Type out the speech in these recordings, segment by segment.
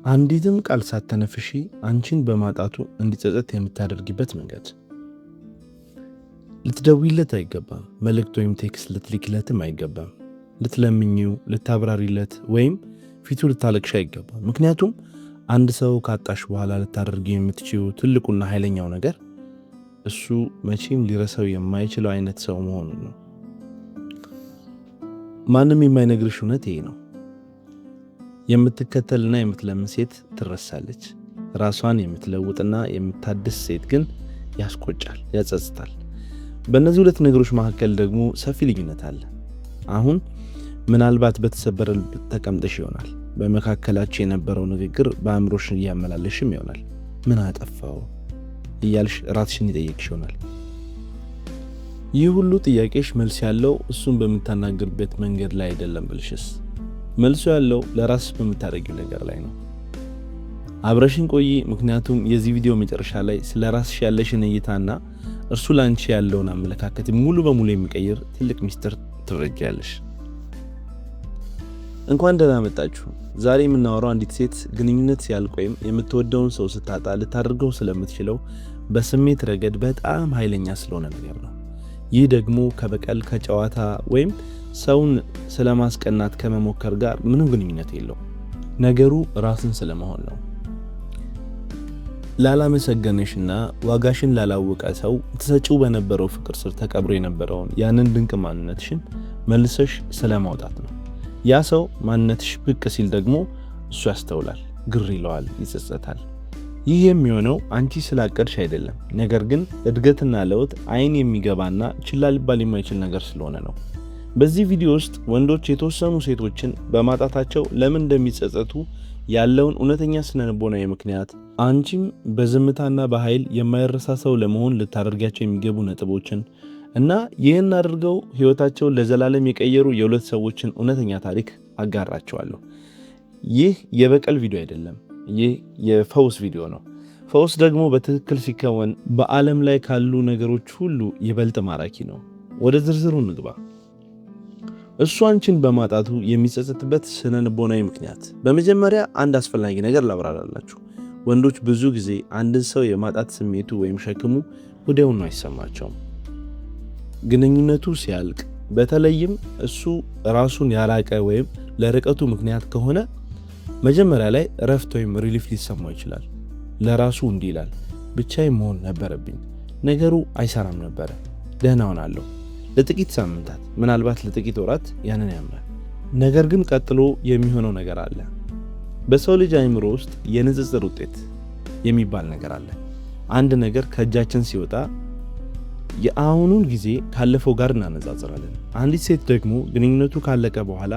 አንዲትም ቃል ሳትተነፍሺ አንቺን በማጣቱ እንዲጸጸት የምታደርጊበት መንገድ። ልትደውይለት አይገባም። መልእክት ወይም ቴክስት ልትልኪለትም አይገባም። ልትለምኚው፣ ልታብራሪለት ወይም ፊቱ ልታለቅሽ አይገባም። ምክንያቱም አንድ ሰው ካጣሽ በኋላ ልታደርጊው የምትችይው ትልቁና ኃይለኛው ነገር እሱ መቼም ሊረሳው የማይችለው አይነት ሰው መሆኑን ነው። ማንም የማይነግርሽ እውነት ይሄ ነው። የምትከተልና የምትለምን ሴት ትረሳለች። ራሷን የምትለውጥና የምታድስ ሴት ግን ያስቆጫል፣ ያጸጽታል። በእነዚህ ሁለት ነገሮች መካከል ደግሞ ሰፊ ልዩነት አለ። አሁን ምናልባት በተሰበረ ልብ ተቀምጠሽ ይሆናል። በመካከላችሁ የነበረው ንግግር በአእምሮሽ እያመላለሽም ይሆናል። ምን አጠፋው እያልሽ ራስሽን ይጠይቅሽ ይሆናል። ይህ ሁሉ ጥያቄሽ መልስ ያለው እሱን በምታናግርበት መንገድ ላይ አይደለም ብልሽስ? መልሱ ያለው ለራስሽ በምታደርጊው ነገር ላይ ነው። አብረሽን ቆይ፣ ምክንያቱም የዚህ ቪዲዮ መጨረሻ ላይ ስለ ራስሽ ያለሽን እይታና እርሱ ላንቺ ያለውን አመለካከት ሙሉ በሙሉ የሚቀይር ትልቅ ሚስጥር ትረጃለሽ። እንኳን ደህና መጣችሁ። ዛሬ የምናወራው አንዲት ሴት ግንኙነት ሲያልቅ ወይም የምትወደውን ሰው ስታጣ ልታደርገው ስለምትችለው በስሜት ረገድ በጣም ኃይለኛ ስለሆነ ነገር ነው። ይህ ደግሞ ከበቀል፣ ከጨዋታ ወይም ሰውን ስለማስቀናት ከመሞከር ጋር ምንም ግንኙነት የለው። ነገሩ ራስን ስለመሆን ነው። ላላመሰገነሽና ዋጋሽን ላላወቀ ሰው ተሰጪው በነበረው ፍቅር ስር ተቀብሮ የነበረውን ያንን ድንቅ ማንነትሽን መልሰሽ ስለማውጣት ነው። ያ ሰው ማንነትሽ ብቅ ሲል ደግሞ እሱ ያስተውላል፣ ግር ይለዋል፣ ይጸጸታል። ይህ የሚሆነው አንቺ ስላቀድሽ አይደለም፣ ነገር ግን እድገትና ለውጥ አይን የሚገባና ችላ ሊባል የማይችል ነገር ስለሆነ ነው። በዚህ ቪዲዮ ውስጥ ወንዶች የተወሰኑ ሴቶችን በማጣታቸው ለምን እንደሚጸጸቱ ያለውን እውነተኛ ስነልቦናዊ ምክንያት፣ አንቺም በዝምታና በኃይል የማይረሳ ሰው ለመሆን ልታደርጋቸው የሚገቡ ነጥቦችን እና ይህን አድርገው ህይወታቸውን ለዘላለም የቀየሩ የሁለት ሰዎችን እውነተኛ ታሪክ አጋራቸዋለሁ። ይህ የበቀል ቪዲዮ አይደለም፣ ይህ የፈውስ ቪዲዮ ነው። ፈውስ ደግሞ በትክክል ሲከወን በዓለም ላይ ካሉ ነገሮች ሁሉ ይበልጥ ማራኪ ነው። ወደ ዝርዝሩ እንግባ። እሱ አንቺን በማጣቱ የሚጸጸትበት ስነ ልቦናዊ ምክንያት። በመጀመሪያ አንድ አስፈላጊ ነገር ላብራራላችሁ። ወንዶች ብዙ ጊዜ አንድን ሰው የማጣት ስሜቱ ወይም ሸክሙ ወዲያውኑ አይሰማቸውም። ግንኙነቱ ሲያልቅ፣ በተለይም እሱ ራሱን ያራቀ ወይም ለርቀቱ ምክንያት ከሆነ መጀመሪያ ላይ እረፍት ወይም ሪሊፍ ሊሰማው ይችላል። ለራሱ እንዲህ ይላል፣ ብቻዬን መሆን ነበረብኝ፣ ነገሩ አይሰራም ነበረ፣ ደህና ሆናለሁ። ለጥቂት ሳምንታት፣ ምናልባት ለጥቂት ወራት ያንን ያምናል። ነገር ግን ቀጥሎ የሚሆነው ነገር አለ። በሰው ልጅ አእምሮ ውስጥ የንጽጽር ውጤት የሚባል ነገር አለ። አንድ ነገር ከእጃችን ሲወጣ የአሁኑን ጊዜ ካለፈው ጋር እናነጻጽራለን። አንዲት ሴት ደግሞ ግንኙነቱ ካለቀ በኋላ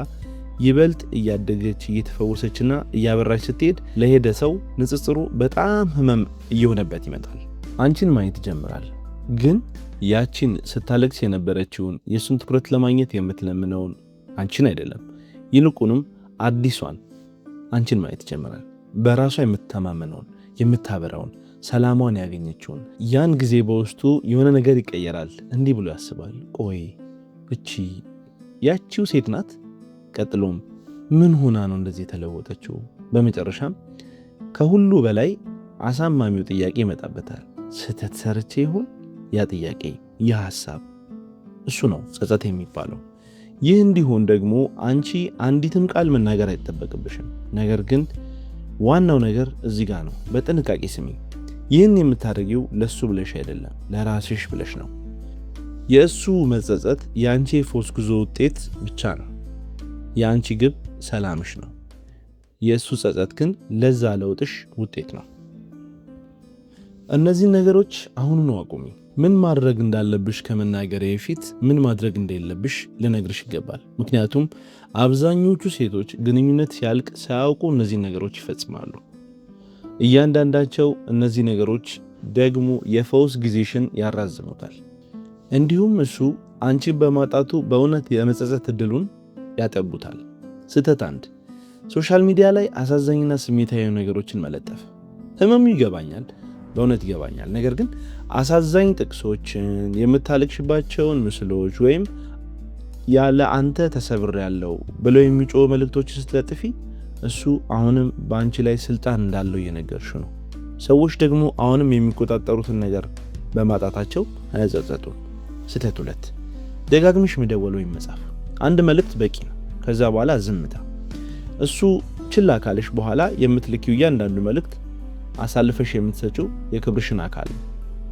ይበልጥ እያደገች እየተፈወሰችና እያበራች ስትሄድ ለሄደ ሰው ንጽጽሩ በጣም ህመም እየሆነበት ይመጣል። አንቺን ማየት ይጀምራል። ግን ያቺን ስታለቅስ የነበረችውን የሱን ትኩረት ለማግኘት የምትለምነውን አንቺን አይደለም፣ ይልቁንም አዲሷን አንቺን ማየት ይጀምራል። በራሷ የምትተማመነውን፣ የምታበራውን፣ ሰላሟን ያገኘችውን። ያን ጊዜ በውስጡ የሆነ ነገር ይቀየራል። እንዲህ ብሎ ያስባል፣ ቆይ እቺ ያቺው ሴት ናት? ቀጥሎም ምን ሆና ነው እንደዚህ የተለወጠችው? በመጨረሻም ከሁሉ በላይ አሳማሚው ጥያቄ ይመጣበታል። ስህተት ሰርቼ ይሆን? ያ ጥያቄ፣ ያ ሐሳብ፣ እሱ ነው ጸጸት የሚባለው። ይህ እንዲሆን ደግሞ አንቺ አንዲትም ቃል መናገር አይጠበቅብሽም። ነገር ግን ዋናው ነገር እዚህ ጋር ነው። በጥንቃቄ ስሚ። ይህን የምታደርጊው ለሱ ብለሽ አይደለም፣ ለራስሽ ብለሽ ነው። የእሱ መጸጸት የአንቺ የፈውስ ጉዞ ውጤት ብቻ ነው። የአንቺ ግብ ሰላምሽ ነው። የእሱ ጸጸት ግን ለዛ ለውጥሽ ውጤት ነው። እነዚህን ነገሮች አሁኑኑ አቁሚ። ምን ማድረግ እንዳለብሽ ከመናገሬ በፊት ምን ማድረግ እንደሌለብሽ ልነግርሽ ይገባል። ምክንያቱም አብዛኞቹ ሴቶች ግንኙነት ሲያልቅ ሳያውቁ እነዚህ ነገሮች ይፈጽማሉ። እያንዳንዳቸው እነዚህ ነገሮች ደግሞ የፈውስ ጊዜሽን ያራዝሙታል። እንዲሁም እሱ አንቺን በማጣቱ በእውነት የመጸጸት እድሉን ያጠቡታል። ስህተት 1፣ ሶሻል ሚዲያ ላይ አሳዛኝና ስሜታዊ ነገሮችን መለጠፍ። ህመሙ ይገባኛል፣ በእውነት ይገባኛል። ነገር ግን አሳዛኝ ጥቅሶችን፣ የምታለቅሽባቸውን ምስሎች ወይም ያለ አንተ ተሰብሬያለሁ ብለው የሚጮህ መልእክቶችን ስትለጥፊ እሱ አሁንም በአንቺ ላይ ስልጣን እንዳለው እየነገርሽው ነው። ሰዎች ደግሞ አሁንም የሚቆጣጠሩትን ነገር በማጣታቸው አይጸጸቱም። ስህተት 2 ደጋግመሽ መደወል ወይም መጻፍ። አንድ መልእክት በቂ ነው። ከዛ በኋላ ዝምታ። እሱ ችላ ካለሽ በኋላ የምትልኪው እያንዳንዱ መልእክት አሳልፈሽ የምትሰጪው የክብርሽን አካል ነው።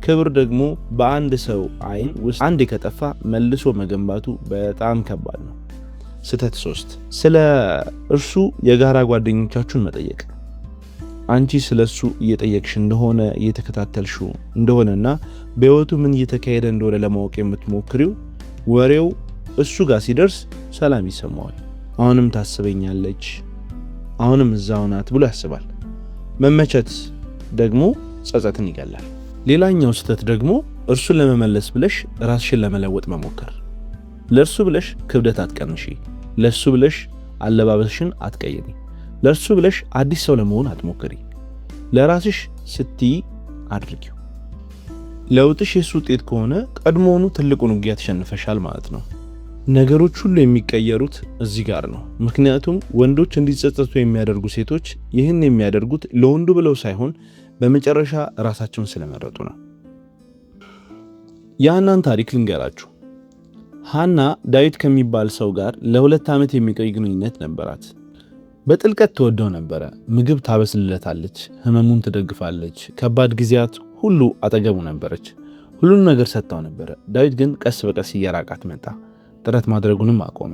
ክብር ደግሞ በአንድ ሰው አይን ውስጥ አንዴ ከጠፋ መልሶ መገንባቱ በጣም ከባድ ነው። ስህተት 3 ስለ እርሱ የጋራ ጓደኞቻችሁን መጠየቅ። አንቺ ስለሱ እየጠየቅሽ እንደሆነ እየተከታተልሽው እንደሆነና በህይወቱ ምን እየተካሄደ እንደሆነ ለማወቅ የምትሞክሪው ወሬው እሱ ጋር ሲደርስ ሰላም ይሰማዋል። አሁንም ታስበኛለች፣ አሁንም እዛው ናት ብሎ ያስባል። መመቸት ደግሞ ጸጸትን ይገላል። ሌላኛው ስህተት ደግሞ እርሱን ለመመለስ ብለሽ ራስሽን ለመለወጥ መሞከር። ለእርሱ ብለሽ ክብደት አትቀንሺ፣ ለእርሱ ብለሽ አለባበስሽን አትቀይሪ፣ ለእርሱ ብለሽ አዲስ ሰው ለመሆን አትሞክሪ። ለራስሽ ስትይ አድርጊው። ለውጥሽ የሱ ውጤት ከሆነ ቀድሞውኑ ትልቁን ውጊያ ተሸንፈሻል ማለት ነው። ነገሮች ሁሉ የሚቀየሩት እዚህ ጋር ነው። ምክንያቱም ወንዶች እንዲጸጸቱ የሚያደርጉ ሴቶች ይህን የሚያደርጉት ለወንዱ ብለው ሳይሆን በመጨረሻ ራሳቸውን ስለመረጡ ነው። የሃናን ታሪክ ልንገራችሁ። ሃና ዳዊት ከሚባል ሰው ጋር ለ2 ዓመት የሚቆይ ግንኙነት ነበራት። በጥልቀት ተወደው ነበረ። ምግብ ታበስልለታለች፣ ህመሙን ትደግፋለች፣ ከባድ ጊዜያት ሁሉ አጠገቡ ነበረች። ሁሉን ነገር ሰጥታው ነበረ። ዳዊት ግን ቀስ በቀስ እየራቃት መጣ። ጥረት ማድረጉንም አቆመ።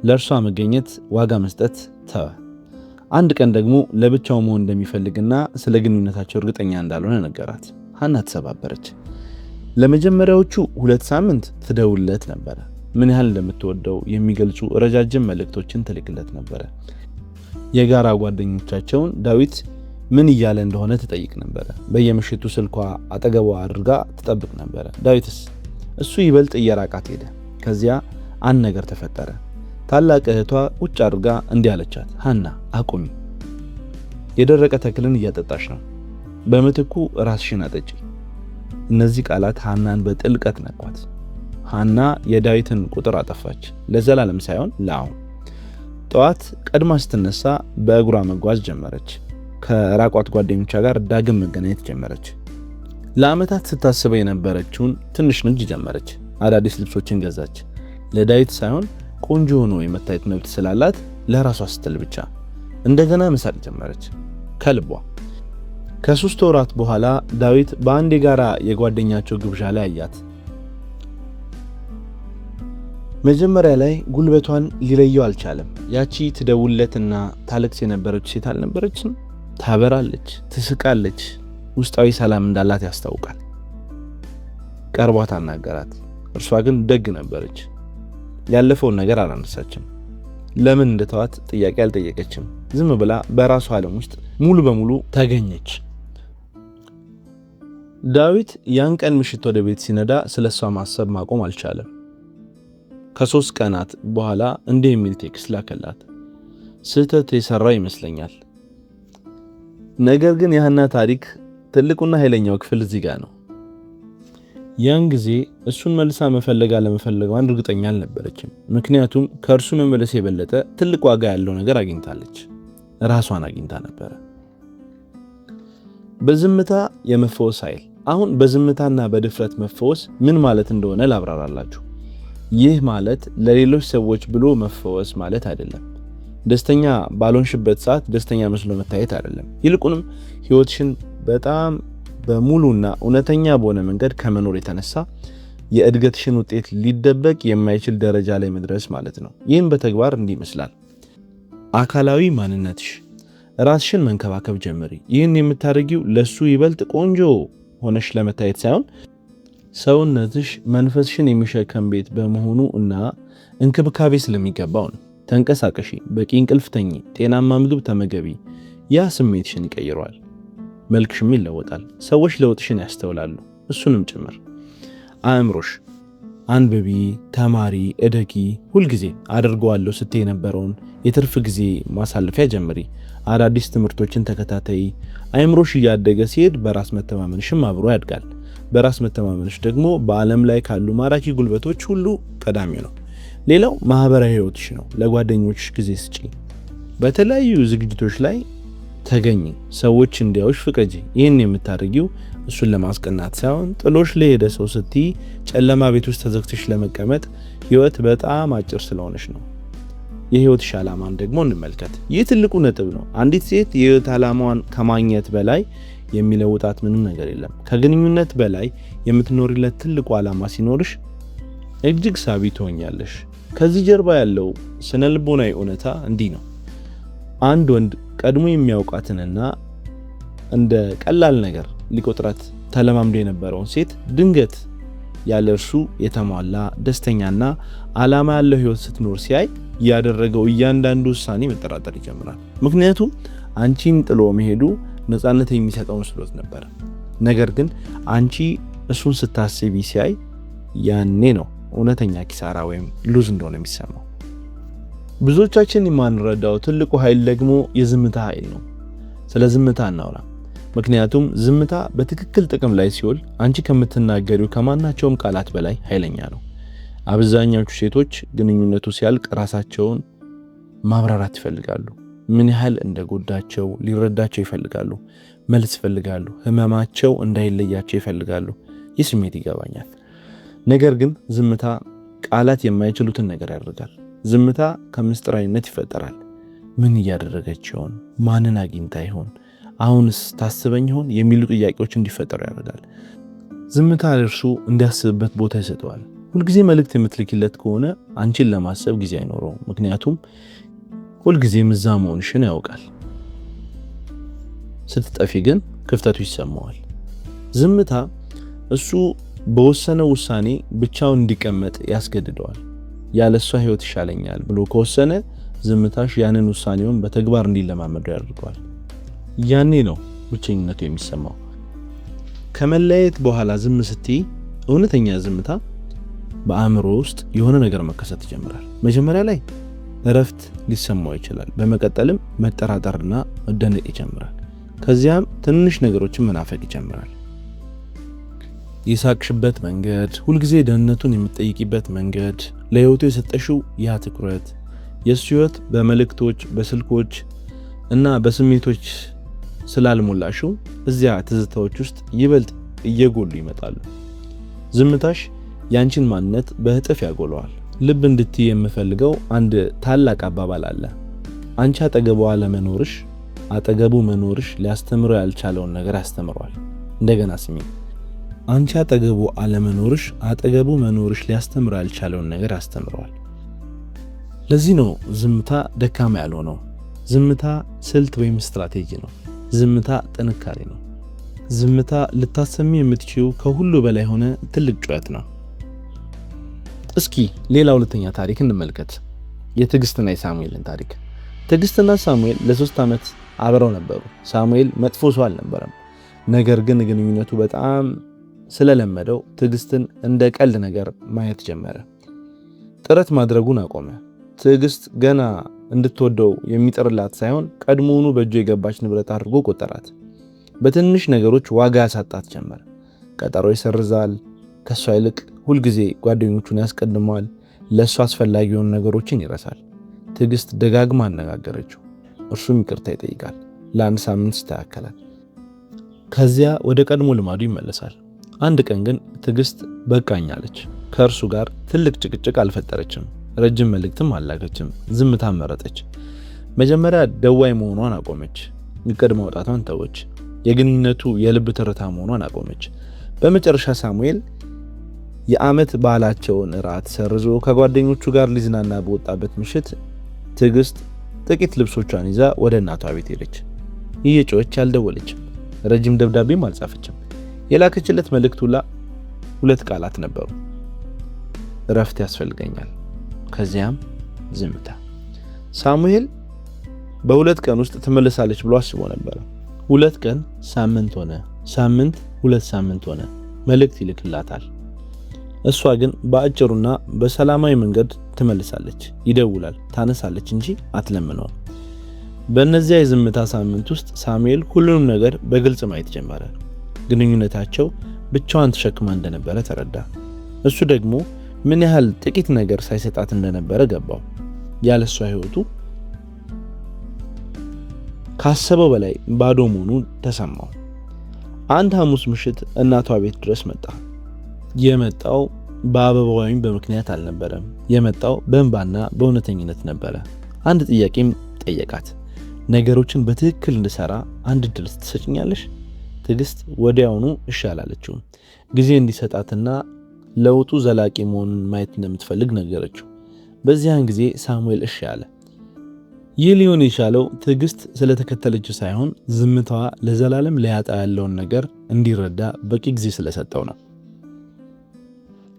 ለእርሷ መገኘት፣ ዋጋ መስጠት ተወ። አንድ ቀን ደግሞ ለብቻው መሆን እንደሚፈልግና ስለ ግንኙነታቸው እርግጠኛ እንዳልሆነ ነገራት። ሃና ተሰባበረች። ለመጀመሪያዎቹ 2 ሳምንት ትደውልለት ነበረ። ምን ያህል እንደምትወደው የሚገልጹ ረጃጅም መልእክቶችን ትልክለት ነበረ። የጋራ ጓደኞቻቸውን ዳዊት ምን እያለ እንደሆነ ትጠይቅ ነበረ። በየምሽቱ ስልኳ አጠገቧ አድርጋ ትጠብቅ ነበረ። ዳዊትስ? እሱ ይበልጥ እየራቃት ሄደ። ከዚያ አንድ ነገር ተፈጠረ። ታላቅ እህቷ ቁጭ አድርጋ እንዲህ አለቻት፣ ሃና አቁሚ፣ የደረቀ ተክልን እያጠጣሽ ነው፣ በምትኩ ራስሽን አጠጪ። እነዚህ ቃላት ሃናን በጥልቀት ነኳት። ሃና የዳዊትን ቁጥር አጠፋች፣ ለዘላለም ሳይሆን ለአሁን። ጠዋት ቀድማ ስትነሳ በእግሯ መጓዝ ጀመረች። ከራቋት ጓደኞቿ ጋር ዳግም መገናኘት ጀመረች። ለዓመታት ስታስበው የነበረችውን ትንሽ ንግድ ጀመረች። አዳዲስ ልብሶችን ገዛች። ለዳዊት ሳይሆን ቆንጆ ሆኖ የመታየት መብት ስላላት ለራሷ ስትል ብቻ። እንደገና መሳቅ ጀመረች ከልቧ። ከ3 ወራት በኋላ ዳዊት በአንድ የጋራ የጓደኛቸው ግብዣ ላይ አያት። መጀመሪያ ላይ ጉልበቷን ሊለየው አልቻለም። ያቺ ትደውልለትና ታለቅስ የነበረች ሴት አልነበረችም? ታበራለች፣ ትስቃለች፣ ውስጣዊ ሰላም እንዳላት ያስታውቃል። ቀርቧት አናገራት። እርሷ ግን ደግ ነበረች። ያለፈውን ነገር አላነሳችም። ለምን እንደተዋት ጥያቄ አልጠየቀችም። ዝም ብላ በራሷ ዓለም ውስጥ ሙሉ በሙሉ ተገኘች። ዳዊት ያን ቀን ምሽት ወደ ቤት ሲነዳ ስለሷ ማሰብ ማቆም አልቻለም። ከ3 ቀናት በኋላ እንዲህ የሚል ቴክስት ላከላት። ስህተት የሰራ ይመስለኛል። ነገር ግን የሃና ታሪክ ትልቁና ኃይለኛው ክፍል እዚህ ጋር ነው። ያን ጊዜ እሱን መልሳ መፈለግ አለመፈለጓን እርግጠኛ አልነበረችም። ምክንያቱም ከእርሱ መመለስ የበለጠ ትልቅ ዋጋ ያለው ነገር አግኝታለች። ራሷን አግኝታ ነበረ። በዝምታ የመፈወስ ኃይል። አሁን በዝምታና በድፍረት መፈወስ ምን ማለት እንደሆነ ላብራራላችሁ። ይህ ማለት ለሌሎች ሰዎች ብሎ መፈወስ ማለት አይደለም። ደስተኛ ባልሆንሽበት ሰዓት ደስተኛ መስሎ መታየት አይደለም። ይልቁንም ህይወትሽን በጣም በሙሉና እውነተኛ በሆነ መንገድ ከመኖር የተነሳ የእድገትሽን ውጤት ሊደበቅ የማይችል ደረጃ ላይ መድረስ ማለት ነው። ይህም በተግባር እንዲህ ይመስላል። አካላዊ ማንነትሽ። ራስሽን መንከባከብ ጀምሪ። ይህን የምታደርጊው ለሱ ይበልጥ ቆንጆ ሆነሽ ለመታየት ሳይሆን ሰውነትሽ መንፈስሽን የሚሸከም ቤት በመሆኑ እና እንክብካቤ ስለሚገባው ነው። ተንቀሳቀሺ፣ በቂ እንቅልፍ ተኚ፣ ጤናማ ምግብ ተመገቢ። ያ ስሜትሽን ይቀይረዋል፣ መልክሽም ይለወጣል። ሰዎች ለውጥሽን ያስተውላሉ፣ እሱንም ጭምር። አእምሮሽ። አንብቢ፣ ተማሪ፣ እደጊ። ሁልጊዜ አድርገዋለሁ ስትይ የነበረውን የትርፍ ጊዜ ማሳለፊያ ጀምሪ። አዳዲስ ትምህርቶችን ተከታተይ። አእምሮሽ እያደገ ሲሄድ በራስ መተማመንሽም አብሮ ያድጋል። በራስ መተማመንሽ ደግሞ በዓለም ላይ ካሉ ማራኪ ጉልበቶች ሁሉ ቀዳሚው ነው። ሌላው ማህበራዊ ህይወትሽ ነው። ለጓደኞችሽ ጊዜ ስጪ። በተለያዩ ዝግጅቶች ላይ ተገኝ፣ ሰዎች እንዲያዩሽ ፍቀጂ። ይህን የምታደርጊው እሱን ለማስቀናት ሳይሆን ጥሎሽ ለሄደ ሰው ስትይ ጨለማ ቤት ውስጥ ተዘግተሽ ለመቀመጥ ህይወት በጣም አጭር ስለሆነች ነው። የህይወትሽ ዓላማን ደግሞ እንመልከት። ይህ ትልቁ ነጥብ ነው። አንዲት ሴት የህይወት ዓላማዋን ከማግኘት በላይ የሚለውጣት ምንም ነገር የለም። ከግንኙነት በላይ የምትኖሪለት ትልቁ ዓላማ ሲኖርሽ እጅግ ሳቢ ትሆኛለሽ። ከዚህ ጀርባ ያለው ስነልቦናዊ እውነታ እንዲህ ነው። አንድ ወንድ ቀድሞ የሚያውቃትንና እንደ ቀላል ነገር ሊቆጥራት ተለማምዶ የነበረውን ሴት ድንገት ያለ እርሱ የተሟላ ደስተኛና ዓላማ ያለው ህይወት ስትኖር ሲያይ ያደረገው እያንዳንዱ ውሳኔ መጠራጠር ይጀምራል። ምክንያቱም አንቺን ጥሎ መሄዱ ነፃነት የሚሰጠው መስሎት ነበር። ነገር ግን አንቺ እሱን ስታስቢ ሲያይ ያኔ ነው እውነተኛ ኪሳራ ወይም ሉዝ እንደሆነ የሚሰማው። ብዙዎቻችን የማንረዳው ትልቁ ኃይል ደግሞ የዝምታ ኃይል ነው። ስለ ዝምታ እናውራ። ምክንያቱም ዝምታ በትክክል ጥቅም ላይ ሲውል አንቺ ከምትናገሪው ከማናቸውም ቃላት በላይ ኃይለኛ ነው። አብዛኛዎቹ ሴቶች ግንኙነቱ ሲያልቅ ራሳቸውን ማብራራት ይፈልጋሉ። ምን ያህል እንደጎዳቸው ሊረዳቸው ይፈልጋሉ። መልስ ይፈልጋሉ። ህመማቸው እንዳይለያቸው ይፈልጋሉ። ይህ ስሜት ይገባኛል። ነገር ግን ዝምታ ቃላት የማይችሉትን ነገር ያደርጋል። ዝምታ ከምስጢራዊነት ይፈጠራል። ምን እያደረገች ይሆን? ማንን አግኝታ ይሆን? አሁንስ ታስበኝ ይሆን? የሚሉ ጥያቄዎች እንዲፈጠሩ ያደርጋል። ዝምታ እርሱ እንዲያስብበት ቦታ ይሰጠዋል። ሁልጊዜ መልእክት የምትልኪለት ከሆነ አንቺን ለማሰብ ጊዜ አይኖረውም። ምክንያቱም ሁልጊዜም እዛ መሆንሽን ያውቃል። ስትጠፊ ግን ክፍተቱ ይሰማዋል። ዝምታ እሱ በወሰነው ውሳኔ ብቻውን እንዲቀመጥ ያስገድደዋል። ያለሷ ህይወት ይሻለኛል ብሎ ከወሰነ ዝምታሽ ያንን ውሳኔውን በተግባር እንዲለማመዱ ያደርገዋል። ያኔ ነው ብቸኝነቱ የሚሰማው። ከመለያየት በኋላ ዝም ስትይ እውነተኛ ዝምታ በአእምሮ ውስጥ የሆነ ነገር መከሰት ይጀምራል። መጀመሪያ ላይ እረፍት ሊሰማው ይችላል። በመቀጠልም መጠራጠርና መደነቅ ይጀምራል። ከዚያም ትንሽ ነገሮችን መናፈቅ ይጀምራል። የሳቅሽበት መንገድ፣ ሁልጊዜ ደህንነቱን የምትጠይቂበት መንገድ፣ ለህይወቱ የሰጠሽው ያ ትኩረት፣ የእሱ ህይወት በመልእክቶች በስልኮች እና በስሜቶች ስላልሞላሽው እዚያ ትዝታዎች ውስጥ ይበልጥ እየጎሉ ይመጣሉ። ዝምታሽ ያንቺን ማንነት በእጥፍ ያጎለዋል። ልብ እንድትይ የምፈልገው አንድ ታላቅ አባባል አለ። አንቺ አጠገቡ መኖርሽ ሊያስተምረው ያልቻለውን ነገር ያስተምረዋል። እንደገና ስሚ። አንቺ አጠገቡ መኖርሽ ሊያስተምረው ያልቻለውን ነገር ያስተምረዋል። ለዚህ ነው ዝምታ ደካማ ያልሆነው። ዝምታ ስልት ወይም ስትራቴጂ ነው። ዝምታ ጥንካሬ ነው። ዝምታ ልታሰሚ የምትችይው ከሁሉ በላይ ሆነ ትልቅ ጩኸት ነው። እስኪ ሌላ ሁለተኛ ታሪክ እንመልከት። የትዕግስትና የሳሙኤልን ታሪክ። ትዕግስትና ሳሙኤል ለ3 ዓመት አብረው ነበሩ። ሳሙኤል መጥፎ ሰው አልነበረም። ነገር ግን ግንኙነቱ በጣም ስለለመደው ትዕግስትን እንደ ቀልድ ነገር ማየት ጀመረ። ጥረት ማድረጉን አቆመ። ትዕግስት ገና እንድትወደው የሚጥርላት ሳይሆን ቀድሞውኑ በእጁ የገባች ንብረት አድርጎ ቆጠራት። በትንሽ ነገሮች ዋጋ ያሳጣት ጀመረ። ቀጠሮ ይሰርዛል። ከሷ ይልቅ ሁልጊዜ ጓደኞቹን ያስቀድመዋል። ለሷ አስፈላጊ የሆኑ ነገሮችን ይረሳል። ትዕግስት ደጋግማ አነጋገረችው። እርሱም ይቅርታ ይጠይቃል። ለአንድ ሳምንት ይስተካከላል። ከዚያ ወደ ቀድሞ ልማዱ ይመለሳል። አንድ ቀን ግን ትዕግስት በቃኝ አለች። ከእርሱ ጋር ትልቅ ጭቅጭቅ አልፈጠረችም። ረጅም መልእክትም አላከችም። ዝምታን መረጠች። መጀመሪያ ደዋይ መሆኗን አቆመች። እቅድ ማውጣቷን ተወች። የግንኙነቱ የልብ ትርታ መሆኗን አቆመች። በመጨረሻ ሳሙኤል የዓመት በዓላቸውን እራት ሰርዞ ከጓደኞቹ ጋር ሊዝናና በወጣበት ምሽት ትዕግስት ጥቂት ልብሶቿን ይዛ ወደ እናቷ ቤት ሄደች። እየጮኸች አልደወለችም። ረጅም ደብዳቤም አልጻፈችም። የላከችለት መልእክት ሁላ 2 ቃላት ነበሩ። እረፍት ያስፈልገኛል። ከዚያም ዝምታ። ሳሙኤል በ2 ቀን ውስጥ ትመለሳለች ብሎ አስቦ ነበር። 2 ቀን ሳምንት ሆነ። ሳምንት 2 ሳምንት ሆነ። መልእክት ይልክላታል። እሷ ግን በአጭሩና በሰላማዊ መንገድ ትመልሳለች። ይደውላል፣ ታነሳለች እንጂ አትለምነውም። በእነዚያ የዝምታ ሳምንት ውስጥ ሳሙኤል ሁሉንም ነገር በግልጽ ማየት ጀመረ። ግንኙነታቸው ብቻዋን ተሸክማ እንደነበረ ተረዳ። እሱ ደግሞ ምን ያህል ጥቂት ነገር ሳይሰጣት እንደነበረ ገባው። ያለሷ ህይወቱ ካሰበው በላይ ባዶ መሆኑን ተሰማው። አንድ ሐሙስ ምሽት እናቷ ቤት ድረስ መጣ። የመጣው በአበባ ወይም በምክንያት አልነበረም። የመጣው በእንባና በእውነተኝነት ነበረ። አንድ ጥያቄም ጠየቃት። ነገሮችን በትክክል እንድሰራ አንድ እድል ትሰጭኛለሽ? ትዕግስት ወዲያውኑ እሺ አላለችው። ጊዜ እንዲሰጣትና ለውጡ ዘላቂ መሆኑን ማየት እንደምትፈልግ ነገረችው። በዚያን ጊዜ ሳሙኤል እሺ አለ። ይህ ሊሆን የቻለው ትዕግስት ስለተከተለችው ሳይሆን ዝምታዋ ለዘላለም ሊያጣ ያለውን ነገር እንዲረዳ በቂ ጊዜ ስለሰጠው ነው።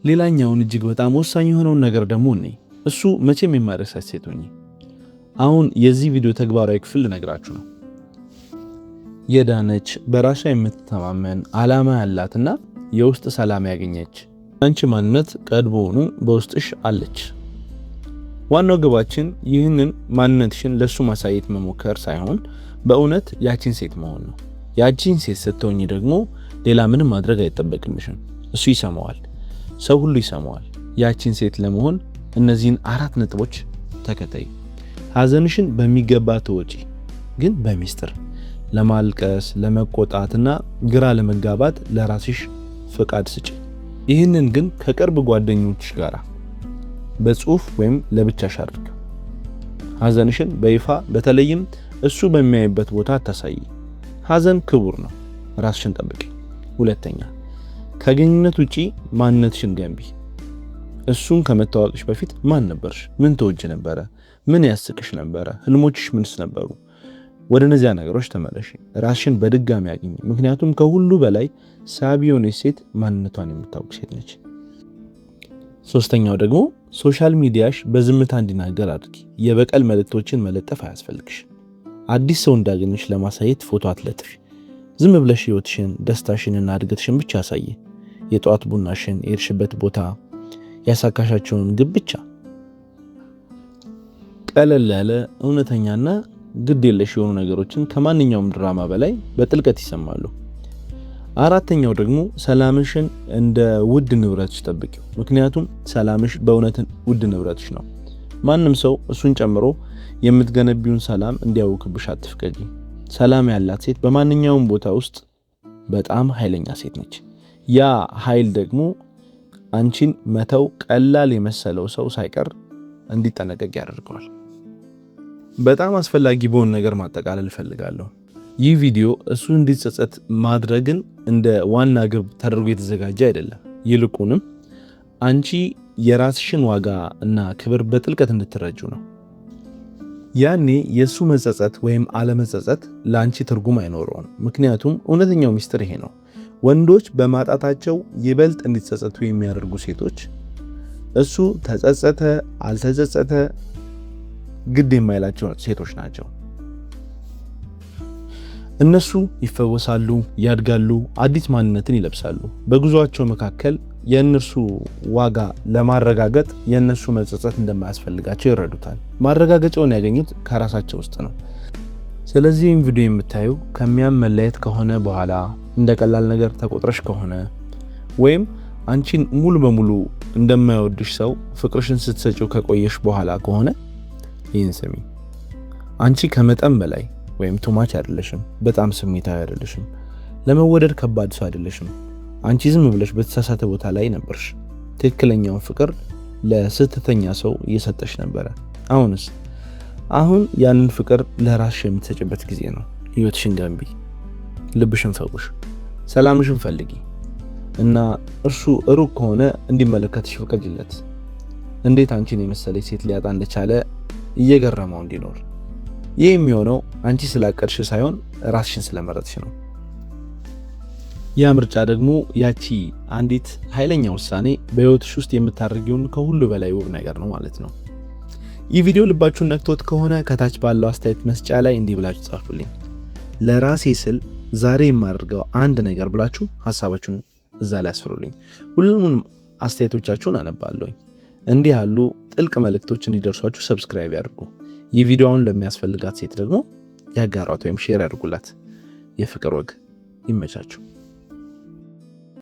ሌላኛውን እጅግ በጣም ወሳኝ የሆነውን ነገር ደግሞ እሱ መቼም የማይረሳት ሴት ሆኜ አሁን የዚህ ቪዲዮ ተግባራዊ ክፍል ልነግራችሁ ነው። የዳነች በራሷ የምትተማመን ዓላማ ያላትና የውስጥ ሰላም ያገኘች አንቺ ማንነት ቀድሞውኑ በውስጥሽ አለች። ዋናው ግባችን ይህንን ማንነትሽን ለሱ ማሳየት መሞከር ሳይሆን በእውነት ያቺን ሴት መሆን ነው። ያቺን ሴት ስትሆኚ ደግሞ ሌላ ምንም ማድረግ አይጠበቅምሽም። እሱ ይሰማዋል፣ ሰው ሁሉ ይሰማዋል። ያቺን ሴት ለመሆን እነዚህን 4 ነጥቦች ተከታይ። ሐዘንሽን በሚገባ ተወጪ፣ ግን በሚስጥር ለማልቀስ፣ ለመቆጣትና ግራ ለመጋባት ለራስሽ ፍቃድ ስጪ። ይህንን ግን ከቅርብ ጓደኞችሽ ጋር በጽሁፍ ወይም ለብቻሽ አድርግ። ሐዘንሽን በይፋ በተለይም እሱ በሚያይበት ቦታ አታሳይ። ሐዘን ክቡር ነው። ራስሽን ጠብቂ። ሁለተኛ፣ ከግንኙነት ውጪ ማንነትሽን ገንቢ። እሱን ከመታወቅሽ በፊት ማን ነበርሽ? ምን ተወጅ ነበረ? ምን ያስቅሽ ነበረ? ህልሞችሽ ምንስ ነበሩ? ወደ እነዚያ ነገሮች ተመለሽ። ራስሽን በድጋሚ አግኝ። ምክንያቱም ከሁሉ በላይ ሳቢ የሆነች ሴት ማንነቷን የምታውቅ ሴት ነች። ሶስተኛው ደግሞ ሶሻል ሚዲያሽ በዝምታ እንዲናገር አድርጊ። የበቀል መልእክቶችን መለጠፍ አያስፈልግሽ። አዲስ ሰው እንዳገኘሽ ለማሳየት ፎቶ አትለጥፊ። ዝም ብለሽ ህይወትሽን፣ ደስታሽንና እድገትሽን ብቻ አሳይ። የጧት ቡናሽን፣ የሄድሽበት ቦታ፣ ያሳካሻቸውን ግብ ብቻ። ቀለል ያለ እውነተኛና ግድ የለሽ የሆኑ ነገሮችን ከማንኛውም ድራማ በላይ በጥልቀት ይሰማሉ። አራተኛው ደግሞ ሰላምሽን እንደ ውድ ንብረትሽ ጠብቂው። ምክንያቱም ሰላምሽ በእውነት ውድ ንብረትሽ ነው። ማንም ሰው እሱን ጨምሮ የምትገነቢውን ሰላም እንዲያውክብሽ አትፍቀጂ። ሰላም ያላት ሴት በማንኛውም ቦታ ውስጥ በጣም ኃይለኛ ሴት ነች። ያ ኃይል ደግሞ አንቺን መተው ቀላል የመሰለው ሰው ሳይቀር እንዲጠነቀቅ ያደርገዋል። በጣም አስፈላጊ በሆነ ነገር ማጠቃለል እፈልጋለሁ። ይህ ቪዲዮ እሱ እንዲጸጸት ማድረግን እንደ ዋና ግብ ተደርጎ የተዘጋጀ አይደለም። ይልቁንም አንቺ የራስሽን ዋጋ እና ክብር በጥልቀት እንድትረጁ ነው። ያኔ የሱ መጸጸት ወይም አለመጸጸት ለአንቺ ትርጉም አይኖረውም። ምክንያቱም እውነተኛው ሚስጥር ይሄ ነው። ወንዶች በማጣታቸው ይበልጥ እንዲጸጸቱ የሚያደርጉ ሴቶች እሱ ተጸጸተ አልተጸጸተ ግድ የማይላቸው ሴቶች ናቸው። እነሱ ይፈወሳሉ፣ ያድጋሉ፣ አዲስ ማንነትን ይለብሳሉ። በጉዟቸው መካከል የእነርሱ ዋጋ ለማረጋገጥ የእነሱ መጸጸት እንደማያስፈልጋቸው ይረዱታል። ማረጋገጫውን ያገኙት ከራሳቸው ውስጥ ነው። ስለዚህ ይህን ቪዲዮ የምታዩ ከሚያም መለየት ከሆነ በኋላ እንደ ቀላል ነገር ተቆጥረሽ ከሆነ ወይም አንቺን ሙሉ በሙሉ እንደማይወድሽ ሰው ፍቅርሽን ስትሰጪው ከቆየሽ በኋላ ከሆነ ይህን ስሚ። አንቺ ከመጠን በላይ ወይም ቱማች አይደለሽም። በጣም ስሜታዊ አይደለሽም። ለመወደድ ከባድ ሰው አይደለሽም። አንቺ ዝም ብለሽ በተሳሳተ ቦታ ላይ ነበርሽ። ትክክለኛውን ፍቅር ለስህተተኛ ሰው እየሰጠሽ ነበረ። አሁን ያንን ፍቅር ለራስሽ የምትሰጭበት ጊዜ ነው። ህይወትሽን ገንቢ፣ ልብሽን ፈውሽ፣ ሰላምሽን ፈልጊ እና እርሱ ሩቅ ከሆነ እንዲመለከትሽ ፍቀጂለት። እንዴት አንቺን የመሰለች ሴት ሊያጣ እንደቻለ እየገረመው እንዲኖር። ይህ የሚሆነው አንቺ ስላቀድሽ ሳይሆን ራስሽን ስለመረጥሽ ነው። ያ ምርጫ ደግሞ ያቺ አንዲት ኃይለኛ ውሳኔ በህይወትሽ ውስጥ የምታደርጊውን ከሁሉ በላይ ውብ ነገር ነው ማለት ነው። ይህ ቪዲዮ ልባችሁን ነክቶት ከሆነ ከታች ባለው አስተያየት መስጫ ላይ እንዲህ ብላችሁ ጻፉልኝ። ለራሴ ስል ዛሬ የማደርገው አንድ ነገር ብላችሁ ሐሳባችሁን እዛ ላይ አስፍሩልኝ። ሁሉንም አስተያየቶቻችሁን አነባለሁ። እንዲህ ያሉ ጥልቅ መልእክቶች እንዲደርሷችሁ ሰብስክራይብ ያድርጉ። ይህ ቪዲዮውን ለሚያስፈልጋት ሴት ደግሞ ያጋሯት ወይም ሼር ያድርጉላት። የፍቅር ወግ ይመቻችሁ።